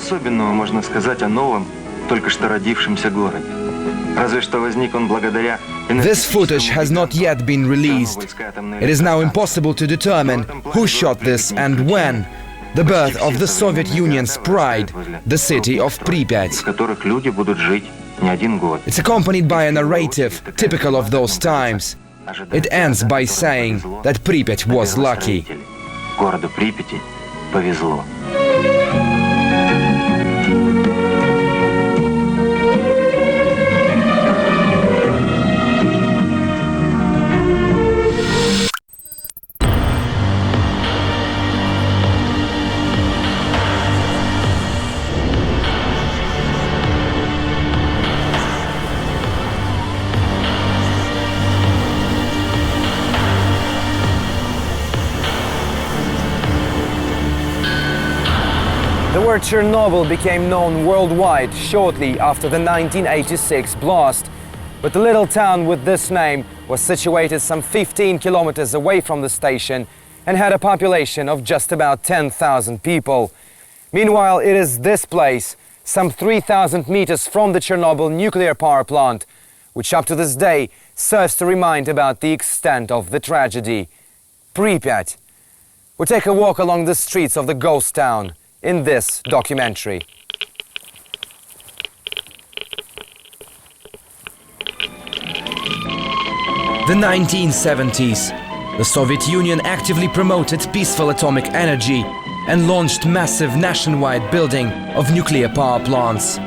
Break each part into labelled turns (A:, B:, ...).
A: особенного можно сказать о новом, только что родившемся городе? Разве что возник он благодаря...
B: This footage has not yet been released. It is now impossible to determine who shot this and when. The birth of the Soviet Union's pride, the city of Pripyat.
A: В которых люди будут жить не один год.
B: It's accompanied by a narrative typical of those times. It ends by saying that Pripyat was lucky.
A: Городу Припяти повезло.
C: The word Chernobyl became known worldwide shortly after the 1986 blast, but the little town with this name was situated some 15 kilometers away from the station and had a population of just about 10,000 people. Meanwhile, it is this place, some 3,000 meters from the Chernobyl nuclear power plant, which up to this day serves to remind about the extent of the tragedy. Pripyat. We take a walk along the streets of the ghost town in this documentary.
B: The 1970s. The Soviet Union actively promoted peaceful atomic energy and launched massive nationwide building of nuclear power plants.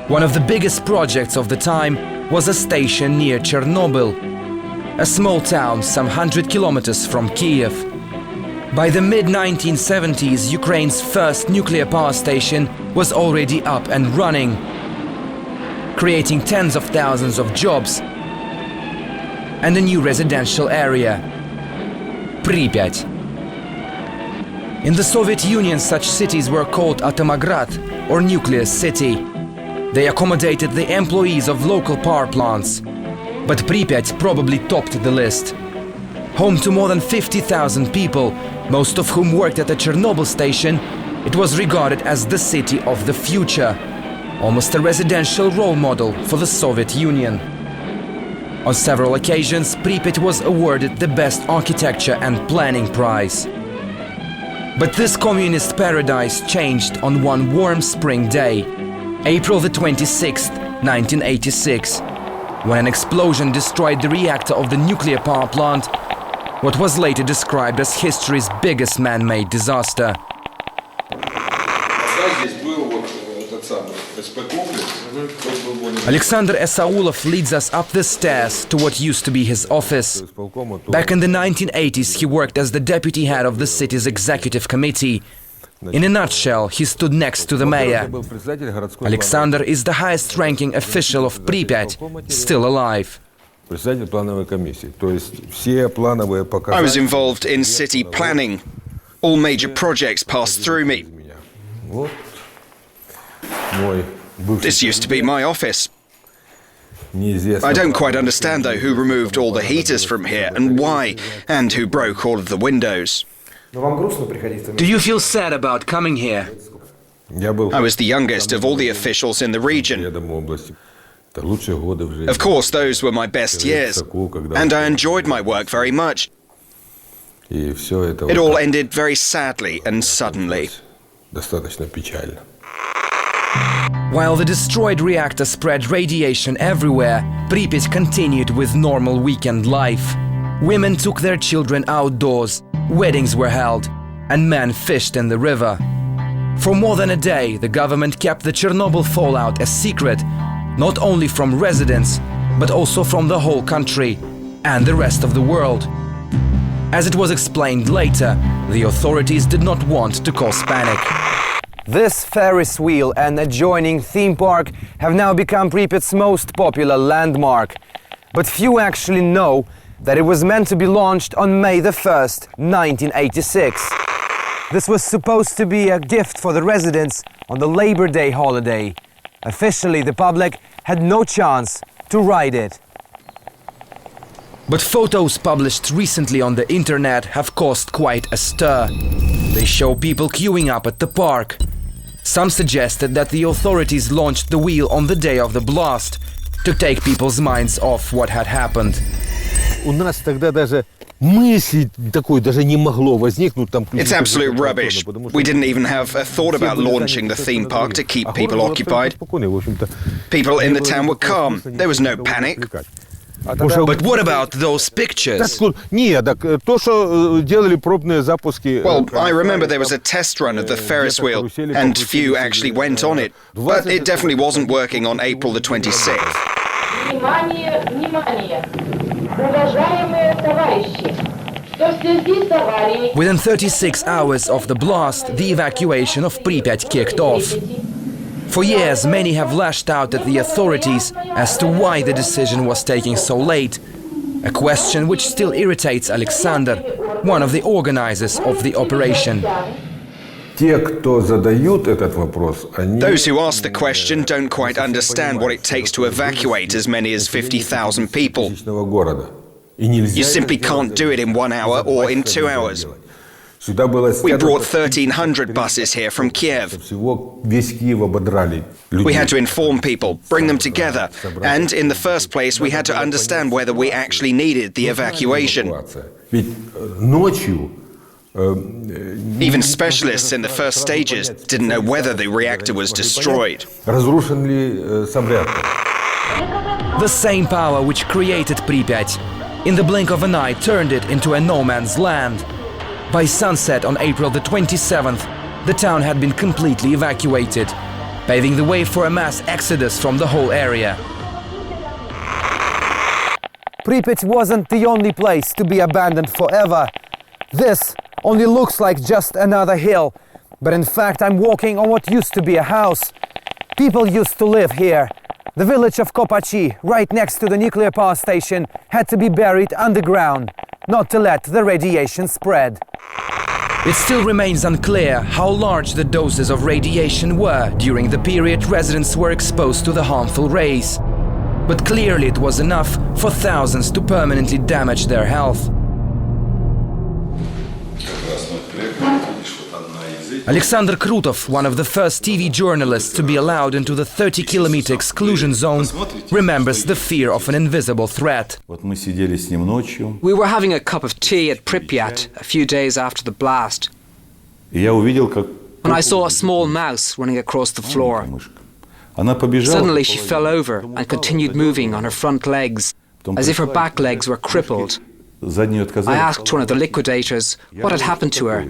B: One of the biggest projects of the time was a station near Chernobyl, a small town some 100 kilometers from Kiev. By the mid-1970s, Ukraine's first nuclear power station was already up and running, creating tens of thousands of jobs and a new residential area, Pripyat. In the Soviet Union, such cities were called Atomograd, or Nuclear City. They accommodated the employees of local power plants. But Pripyat probably topped the list. Home to more than 50,000 people, most of whom worked at the Chernobyl station, it was regarded as the city of the future, almost a residential role model for the Soviet Union. On several occasions, Pripyat was awarded the Best Architecture and Planning Prize. But this communist paradise changed on one warm spring day, April the 26th, 1986, when an explosion destroyed the reactor of the nuclear power plant, what was later described as history's biggest man-made disaster. Alexander Esaulov leads us up the stairs to what used to be his office. Back in the 1980s, he worked as the deputy head of the city's executive committee. In a nutshell, he stood next to the mayor. Alexander is the highest-ranking official of Pripyat, still alive.
D: I was involved in city planning. All major projects passed through me. This used to be my office. I don't quite understand, though, who removed all the heaters from here and why, and who broke all of the windows.
B: Do you feel sad about coming here?
D: I was the youngest of all the officials in the region. Of course, those were my best years, and I enjoyed my work very much. It all ended very sadly and suddenly.
B: While the destroyed reactor spread radiation everywhere, Pripyat continued with normal weekend life. Women took their children outdoors, weddings were held, and men fished in the river. For more than a day, the government kept the Chernobyl fallout a secret, not only from residents, but also from the whole country and the rest of the world. As it was explained later, the authorities did not want to cause panic.
C: This Ferris wheel and adjoining theme park have now become Pripyat's most popular landmark. But few actually know that it was meant to be launched on May the 1st, 1986. This was supposed to be a gift for the residents on the Labor Day holiday. Officially, the public had no chance to ride it.
B: But photos published recently on the internet have caused quite a stir. They show people queuing up at the park. Some suggested that the authorities launched the wheel on the day of the blast to take people's minds off what had happened.
D: It's absolute rubbish. We didn't even have a thought about launching the theme park to keep people occupied. People in the town were calm. There was no panic.
B: But what about those pictures?
D: Well, I remember there was a test run of the Ferris wheel, and few actually went on it. But it definitely wasn't working on April the 26th.
B: Within 36 hours of the blast, the evacuation of Pripyat kicked off. For years, many have lashed out at the authorities as to why the decision was taking so late, a question which still irritates Alexander, one of the organizers of the operation.
D: Those who ask the question don't quite understand what it takes to evacuate as many as 50,000 people. You simply can't do it in 1 hour or in 2 hours. We brought 1,300 buses here from Kiev. We had to inform people, bring them together, and in the first place we had to understand whether we actually needed the evacuation. Even specialists in the first stages didn't know whether the reactor was destroyed.
B: The same power which created Pripyat, in the blink of an eye turned it into a no man's land. By sunset on April the 27th, the town had been completely evacuated, paving the way for a mass exodus from the whole area.
C: Pripyat wasn't the only place to be abandoned forever. This only looks like just another hill, but in fact I'm walking on what used to be a house. People used to live here. The village of Kopachi, right next to the nuclear power station, had to be buried underground, not to let the radiation spread.
B: It still remains unclear how large the doses of radiation were during the period residents were exposed to the harmful rays. But clearly it was enough for thousands to permanently damage their health. Alexander Krutov, one of the first TV journalists to be allowed into the 30-kilometer exclusion zone, remembers the fear of an invisible threat.
E: We were having a cup of tea at Pripyat a few days after the blast, when I saw a small mouse running across the floor. Suddenly she fell over and continued moving on her front legs, as if her back legs were crippled. I asked one of the liquidators what had happened to her.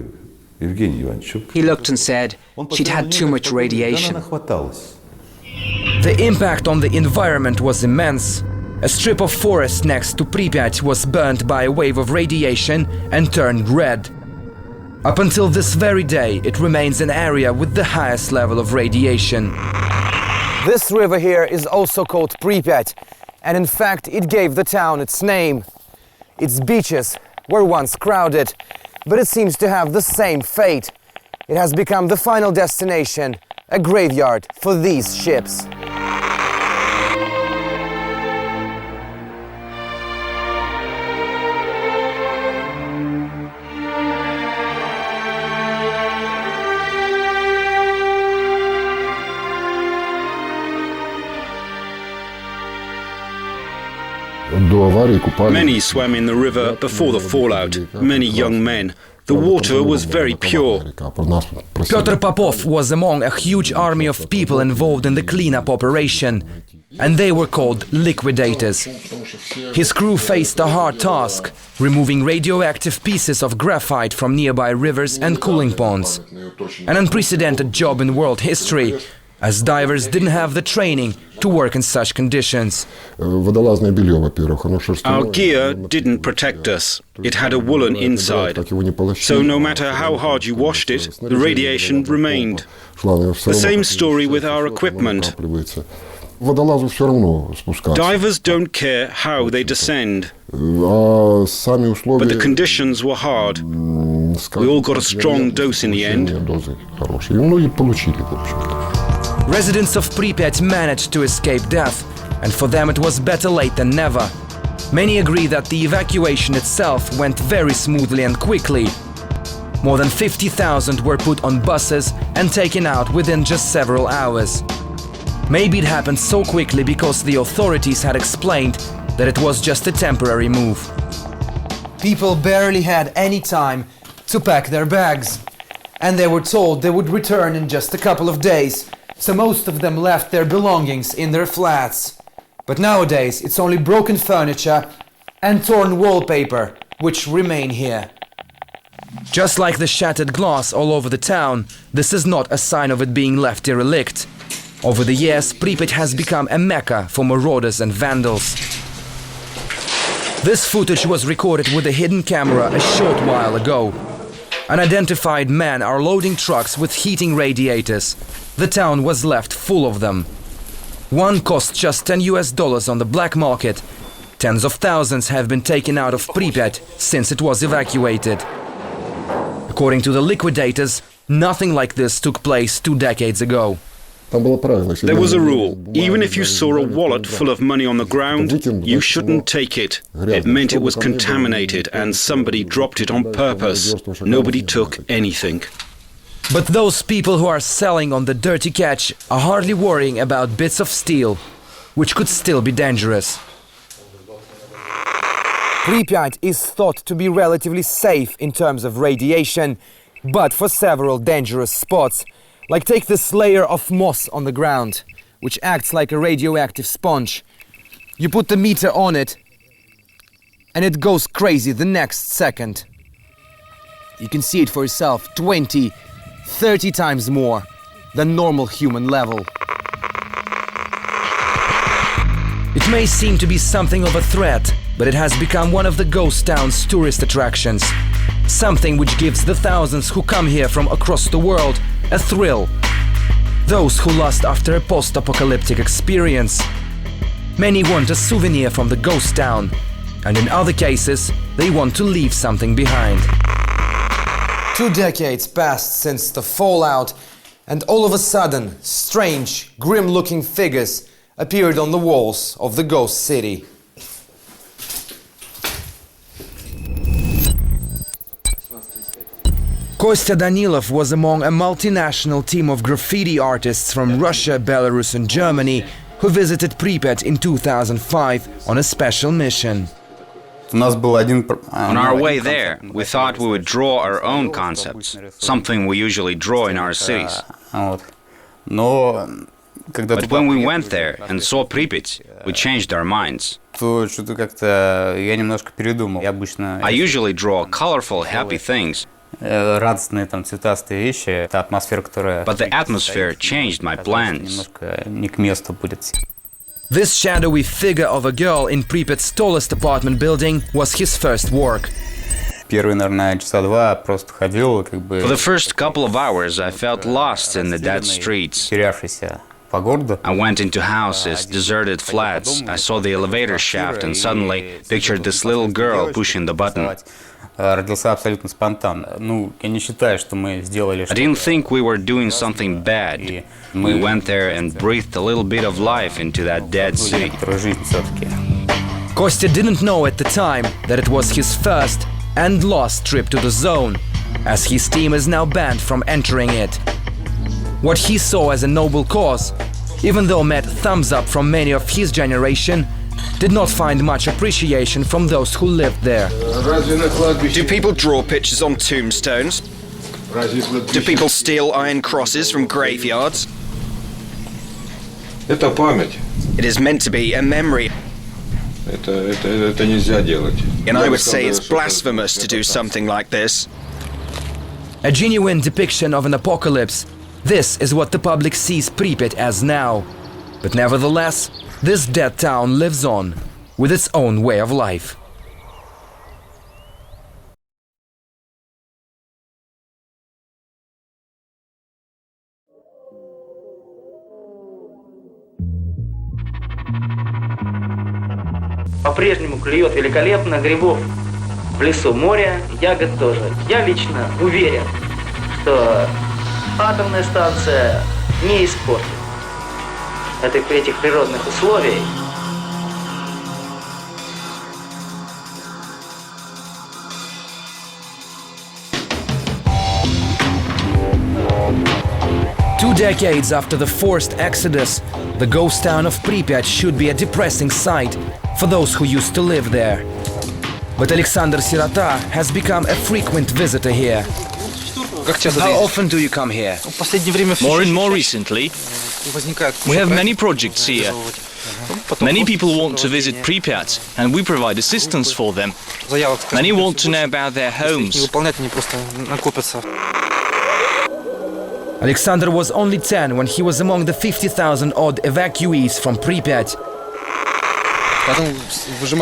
E: He looked and said she'd had too much radiation.
B: The impact on the environment was immense. A strip of forest next to Pripyat was burnt by a wave of radiation and turned red. Up until this very day, it remains an area with the highest level of radiation.
C: This river here is also called Pripyat, and in fact it gave the town its name. Its beaches were once crowded, but it seems to have the same fate. It has become the final destination, a graveyard for these ships.
F: Many swam in the river before the fallout, many young men. The water was very pure.
B: Pyotr Popov was among a huge army of people involved in the cleanup operation, and they were called liquidators. His crew faced a hard task, removing radioactive pieces of graphite from nearby rivers and cooling ponds. An unprecedented job in world history, as divers didn't have the training to work in such conditions.
F: Our gear didn't protect us. It had a woolen inside. So no matter how hard you washed it, the radiation remained. The same story with our equipment. Divers don't care how they descend. But the conditions were hard. We all got a strong dose in the end.
B: Residents of Pripyat managed to escape death, and for them it was better late than never. Many agree that the evacuation itself went very smoothly and quickly. More than 50,000 were put on buses and taken out within just several hours. Maybe it happened so quickly because the authorities had explained that it was just a temporary move.
C: People barely had any time to pack their bags, and they were told they would return in just a couple of days, so most of them left their belongings in their flats. But nowadays it's only broken furniture and torn wallpaper which remain here.
B: Just like the shattered glass all over the town, this is not a sign of it being left derelict. Over the years, Pripyat has become a mecca for marauders and vandals. This footage was recorded with a hidden camera a short while ago. Unidentified men are loading trucks with heating radiators. The town was left full of them. One cost just $10 on the black market. Tens of thousands have been taken out of Pripyat since it was evacuated. According to the liquidators, nothing like this took place 2 decades ago.
F: There was a rule. Even if you saw a wallet full of money on the ground, you shouldn't take it. It meant it was contaminated and somebody dropped it on purpose. Nobody took anything.
B: But those people who are selling on the dirty catch are hardly worrying about bits of steel, which could still be dangerous.
C: Pripyat is thought to be relatively safe in terms of radiation, but for several dangerous spots. Like take this layer of moss on the ground, which acts like a radioactive sponge. You put the meter on it, and it goes crazy the next second. You can see it for yourself, 20, 30 times more than normal human level.
B: It may seem to be something of a threat, but it has become one of the ghost town's tourist attractions. Something which gives the thousands who come here from across the world a thrill. Those who lust after a post-apocalyptic experience. Many want a souvenir from the ghost town, and in other cases, they want to leave something behind.
C: 2 decades passed since the fallout, and all of a sudden, strange, grim-looking figures appeared on the walls of the ghost city.
B: Kostya Danilov was among a multinational team of graffiti artists from Russia, Belarus and Germany who visited Pripyat in 2005 on a special mission.
G: On our way there, we thought we would draw our own concepts, something we usually draw in our cities. But when we went there and saw Pripyat, we changed our minds. I usually draw colorful, happy things. But the atmosphere changed my plans.
B: This shadowy figure of a girl in Pripyat's tallest apartment building was his first work.
G: For the first couple of hours, I felt lost in the dead streets. I went into houses, deserted flats. I saw the elevator shaft and suddenly pictured this little girl pushing the button. I didn't think we were doing something bad. We went there and breathed a little bit of life into that dead city.
B: Kostya didn't know at the time that it was his first and last trip to the zone, as his team is now banned from entering it. What he saw as a noble cause, even though met thumbs up from many of his generation, did not find much appreciation from those who lived there.
D: Do people draw pictures on tombstones? Do people steal iron crosses from graveyards? It is meant to be a memory. And I would say it's blasphemous to do something like this.
B: A genuine depiction of an apocalypse, this is what the public sees Pripyat as now. But nevertheless, this dead town lives on, with its own way of life.
H: По-прежнему клюет великолепно, грибов в лесу, море, ягод тоже. Я лично уверен, что атомная станция не испортит этих природных условий.
B: 2 decades after the forced exodus, the ghost town of Pripyat should be a depressing sight for those who used to live there. But Alexander Sirota has become a frequent visitor here. How often do you come here?
I: More and more recently. We have many projects here. Many people want to visit Pripyat, and we provide assistance for them. Many want to know about their homes.
B: Alexander was only 10 when he was among the 50,000 odd evacuees from Pripyat.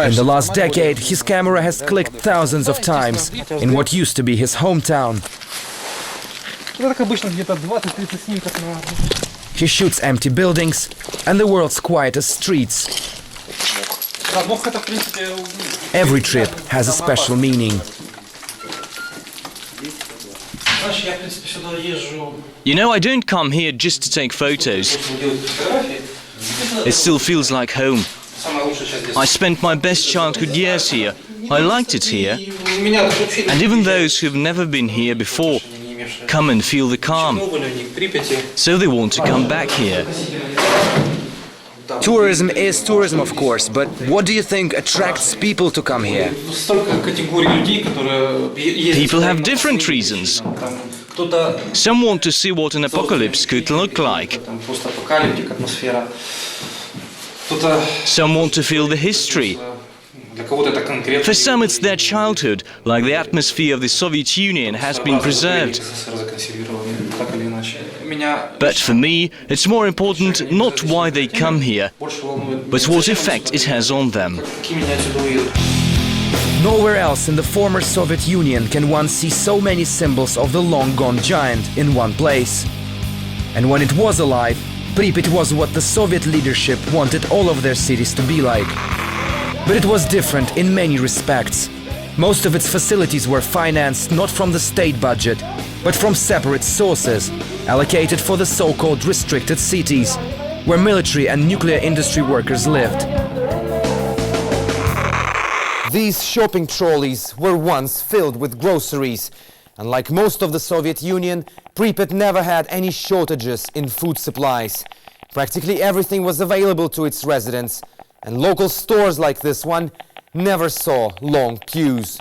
B: In the last decade, his camera has clicked thousands of times in what used to be his hometown. He shoots empty buildings and the world's quietest streets. Every trip has a special meaning.
I: You know, I don't come here just to take photos. It still feels like home. I spent my best childhood years here. I liked it here. And even those who've never been here before come and feel the calm. So they want to come back here.
B: Tourism is tourism, of course, but what do you think attracts people to come here?
I: People have different reasons. Some want to see what an apocalypse could look like. Some want to feel the history. For some it's their childhood, like the atmosphere of the Soviet Union has been preserved. But for me, it's more important not why they come here, but what effect it has on them.
B: Nowhere else in the former Soviet Union can one see so many symbols of the long-gone giant in one place. And when it was alive, Pripyat was what the Soviet leadership wanted all of their cities to be like. But it was different in many respects. Most of its facilities were financed not from the state budget, but from separate sources, allocated for the so-called restricted cities, where military and nuclear industry workers lived.
C: These shopping trolleys were once filled with groceries. And like most of the Soviet Union, Pripyat never had any shortages in food supplies. Practically everything was available to its residents, and local stores like this one never saw long queues.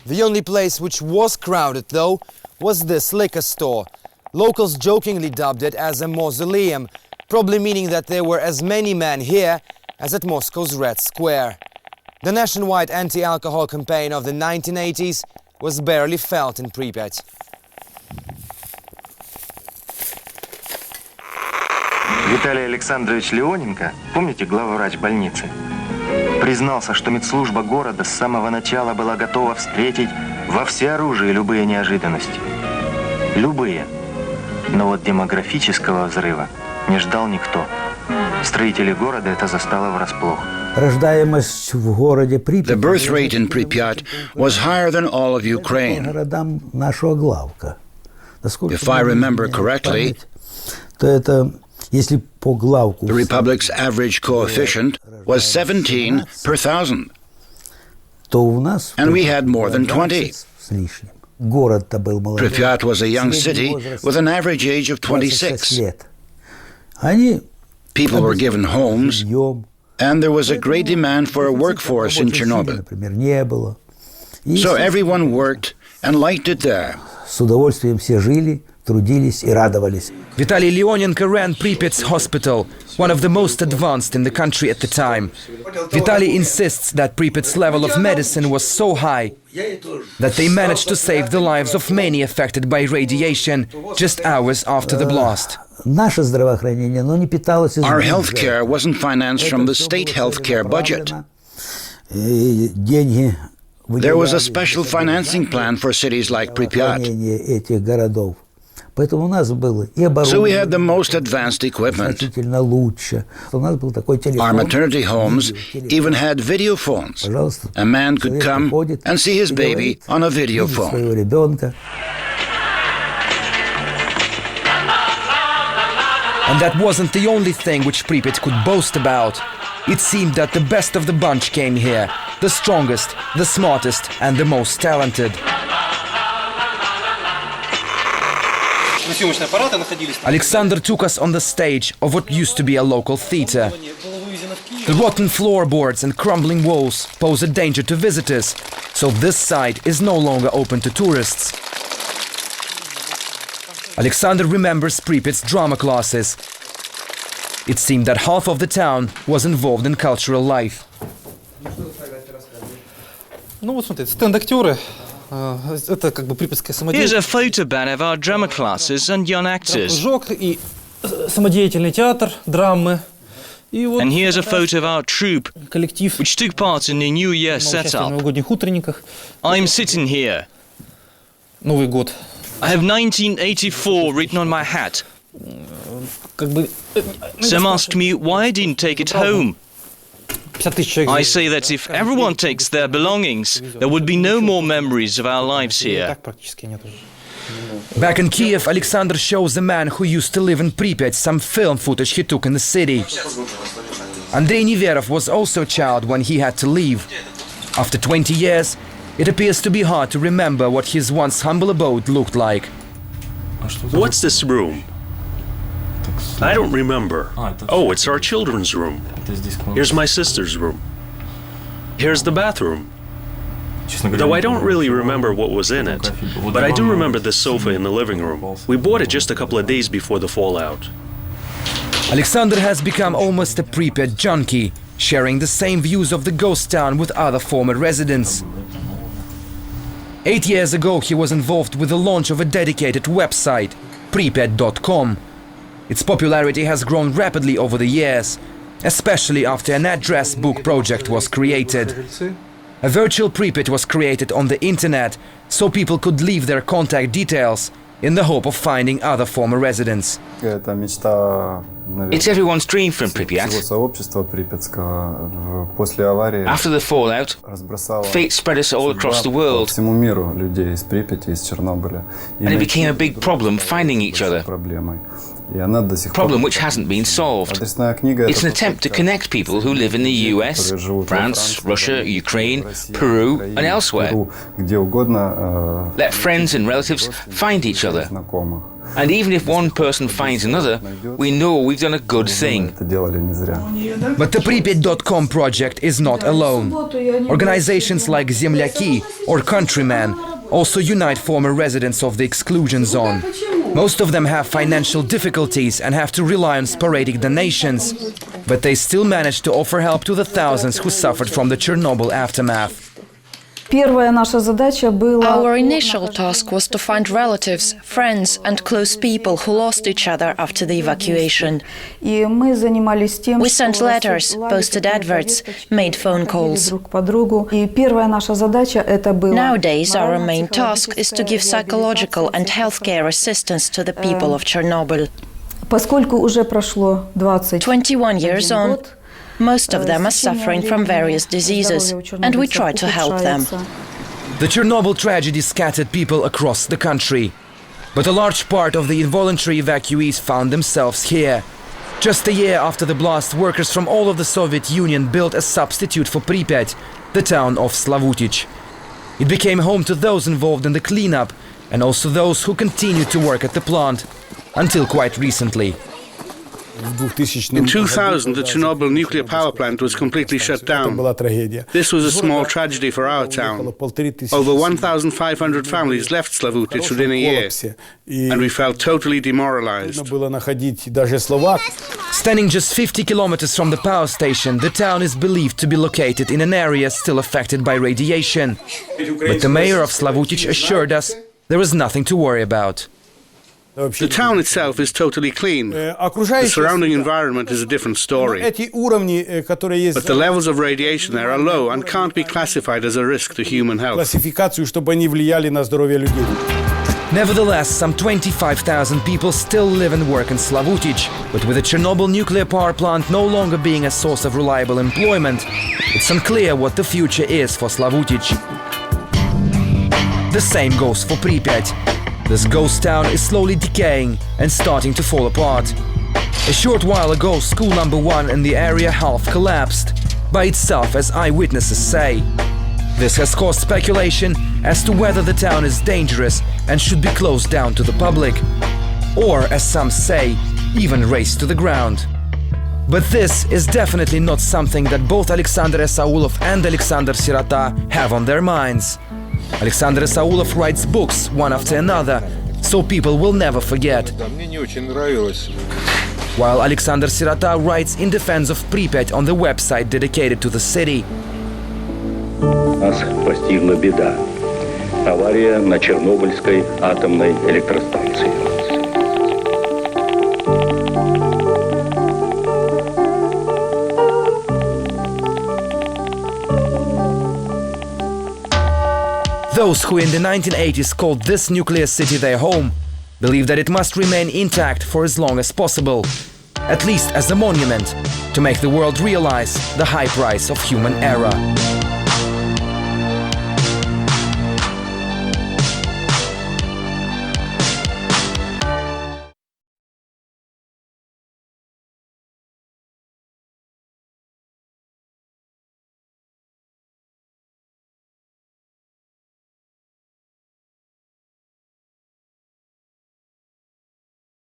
C: The only place which was crowded, though, was this liquor store. Locals jokingly dubbed it as a mausoleum, probably meaning that there were as many men here as at Moscow's Red Square. The nationwide anti-alcohol campaign of the 1980s was barely felt in Pripyat.
A: Виталий Александрович Леоненко, помните, главврач больницы, признался, что медслужба города с самого начала была готова встретить во всеоружии любые неожиданности. Любые. Но вот демографического взрыва не ждал никто. Строители города это застало врасплох.
J: The birth rate in Pripyat was higher than all of Ukraine. If I remember correctly, the Republic's average coefficient was 17 per 1,000. And we had more than 20. Pripyat was a young city with an average age of 26. People were given homes, and there was a great demand for a workforce in Chernobyl. So everyone worked and liked it there.
B: Vitaly Leonenko ran Pripyat's hospital, one of the most advanced in the country at the time. Vitaly insists that Pripyat's level of medicine was so high that they managed to save the lives of many affected by radiation just hours after the blast.
J: Our health care wasn't financed from the state health care budget. There was a special financing plan for cities like Pripyat. So we had the most advanced equipment. Our maternity homes even had video phones. A man could come and see his baby on a video phone.
B: And that wasn't the only thing which Pripyat could boast about. It seemed that the best of the bunch came here, the strongest, the smartest, and the most talented. Alexander took us on the stage of what used to be a local theater. The rotten floorboards and crumbling walls pose a danger to visitors, so this site is no longer open to tourists. Alexander remembers Pripyat's drama classes. It seemed that half of the town was involved in cultural life.
I: Here's a photo ban of our drama classes and young actors. And here's a photo of our troupe, which took part in the New Year setup. I'm sitting here. I have 1984 written on my hat. Some ask me why I didn't take it home. I say that if everyone takes their belongings, there would be no more memories of our lives here.
B: Back in Kiev, Alexander shows the man who used to live in Pripyat some film footage he took in the city. Andrei Neverov was also a child when he had to leave. After 20 years, it appears to be hard to remember what his once humble abode looked like.
K: What's this room? I don't remember. Oh, it's our children's room. Here's my sister's room. Here's the bathroom. Though I don't really remember what was in it, but I do remember the sofa in the living room. We bought it just a couple of days before the fallout.
B: Alexander has become almost a Pripyat junkie, sharing the same views of the ghost town with other former residents. 8 years ago, he was involved with the launch of a dedicated website, Pripyat.com. Its popularity has grown rapidly over the years, especially after an address book project was created. A virtual Pripyat was created on the internet, so people could leave their contact details in the hope of finding other former residents.
L: It's everyone's dream from Pripyat. After the fallout, fate spread us all across the world, and it became a big problem finding each other. Problem which hasn't been solved. It's an attempt to connect people who live in the US, France, Russia, Ukraine, Peru, and elsewhere. Let friends and relatives find each other. And even if one person finds another, we know we've done a good thing.
B: But the Pripyat.com project is not alone. Organizations like Zemlyaki or Countrymen also unite former residents of the exclusion zone. Most of them have financial difficulties and have to rely on sporadic donations, but they still manage to offer help to the thousands who suffered from the Chernobyl aftermath.
M: Our initial task was to find relatives, friends and close people who lost each other after the evacuation. We sent letters, posted adverts, made phone calls. Nowadays, our main task is to give psychological and healthcare assistance to the people of Chernobyl. 21 years on, most of them are suffering from various diseases, and we try to help them.
B: The Chernobyl tragedy scattered people across the country, but a large part of the involuntary evacuees found themselves here. Just a year after the blast, workers from all of the Soviet Union built a substitute for Pripyat, the town of Slavutich. It became home to those involved in the cleanup and also those who continued to work at the plant until quite recently.
F: In 2000, the Chernobyl nuclear power plant was completely shut down. This was a small tragedy for our town. Over 1,500 families left Slavutich within a year, and we felt totally demoralized.
B: Standing just 50 kilometers from the power station, the town is believed to be located in an area still affected by radiation. But the mayor of Slavutich assured us there is nothing to worry about.
F: The town itself is totally clean. The surrounding environment is a different story. But the levels of radiation there are low and can't be classified as a risk to human health.
B: Nevertheless, some 25,000 people still live and work in Slavutich. But with the Chernobyl nuclear power plant no longer being a source of reliable employment, it's unclear what the future is for Slavutich. The same goes for Pripyat. This ghost town is slowly decaying and starting to fall apart. A short while ago, school number 1 in the area half collapsed, by itself, as eyewitnesses say. This has caused speculation as to whether the town is dangerous and should be closed down to the public, or, as some say, even razed to the ground. But this is definitely not something that both Alexander Esaulov and Alexander Sirota have on their minds. Alexander Esaulov writes books one after another, so people will never forget. While Alexander Sirota writes in defense of Pripyat on the website dedicated to the city.
N: Нас постигла беда. Авария на Чернобыльской атомной электростанции.
B: Those who in the 1980s called this nuclear city their home believe that it must remain intact for as long as possible, at least as a monument, to make the world realize the high price of human error.